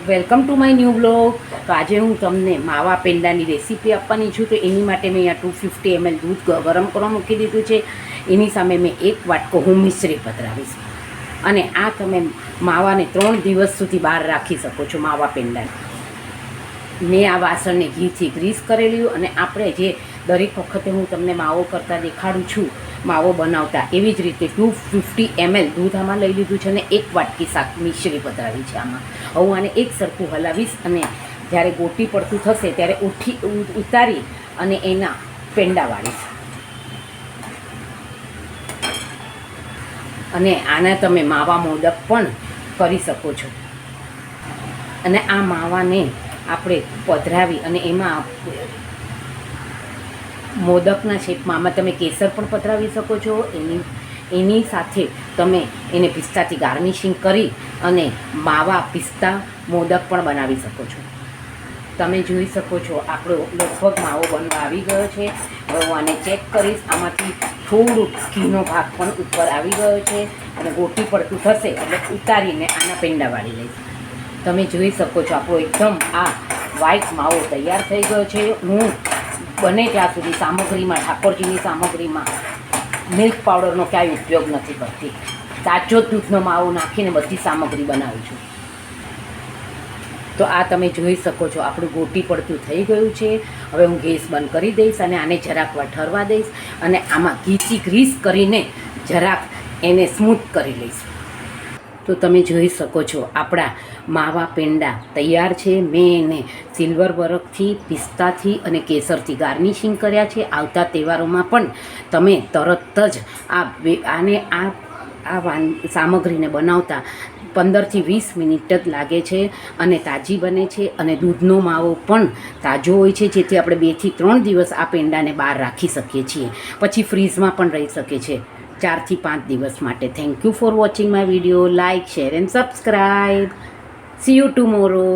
Welcome to my new blog. તો આજે હું તમને માવા પેંડાની રેસીપી આપવાની છું. તો એની માટે મેં અહીંયા 250 ml દૂધ ગરમ કરવા મૂકી દીધું છે. એની સામે મેં એક વાટકો હું મિશ્રી પધરાવીશ. અને આ તમે માવાને 3 દિવસ સુધી બહાર રાખી શકો છો. માવા પેંડાને મેં આ વાસણને ઘીથી ગ્રીસ કરેલું. અને આપણે જે દરેક વખતે હું તમને માવો કરતાં દેખાડું છું, માવો બનાવતા, એવી જ રીતે 250 ml દૂધ આમાં લઈ લીધું છે અને એક વાટકી શાક મિશ્રી પધરાવી છે આમાં. હું આને એક સરખું હલાવીશ અને જ્યારે ગોટી પડતું થશે ત્યારે ઉતારી અને એના પેંડા વાળીશ. અને આના તમે માવા મોદક પણ કરી શકો છો. અને આ માવાને આપણે પધરાવી અને એમાં મોદકના શેપમાં આમાં તમે કેસર પણ પધરાવી શકો છો. એની સાથે તમે એને પિસ્તાથી ગાર્નિશિંગ કરી અને માવા પિસ્તા મોદક પણ બનાવી શકો છો. તમે જોઈ શકો છો આપણો લગભગ માવો બનવા આવી ગયો છે. હવે હું આને ચેક કરીશ. આમાંથી થોડુંક ઘીનો ભાગ પણ ઉપર આવી ગયો છે અને ગોટી પડતું થશે એટલે ઉતારીને આના પેંડા વાળી લઈશ. તમે જોઈ શકો છો આપણો એકદમ આ વ્હાઈટ માવો તૈયાર થઈ ગયો છે. હું બને ત્યાં સુધી સામગ્રીમાં, ઠાકોરજીની સામગ્રીમાં મિલ્ક પાવડરનો ક્યાંય ઉપયોગ નથી કરતી. તાજો દૂધનો માવો નાખીને બધી સામગ્રી બનાવું છું. તો આ તમે જોઈ શકો છો આપણું ગોટી પડતું થઈ ગયું છે. હવે હું ગેસ બંધ કરી દઈશ અને આને જરાક વાર ઠરવા દઈશ અને આમાં ઘીથી ગ્રીસ કરીને જરાક એને સ્મૂથ કરી લઈશ. તો તમે જોઈ શકો છો આપણા માવા પેંડા તૈયાર છે. મેં એને સિલ્વર બરફથી, પિસ્તાથી અને કેસરથી ગાર્નિશિંગ કર્યા છે. આવતા તહેવારોમાં પણ તમે તરત જ સામગ્રીને બનાવતા 15 થી 20 મિનિટ જ લાગે છે અને તાજી બને છે. અને દૂધનો માવો પણ તાજો હોય છે, જેથી આપણે 2 થી 3 દિવસ આ પેંડાને બહાર રાખી શકીએ છીએ. પછી ફ્રીઝમાં પણ રહી શકે છે 4 થી 5 દિવસ માટે. Thank you for watching my video. Like, share and subscribe. C you tomorrow.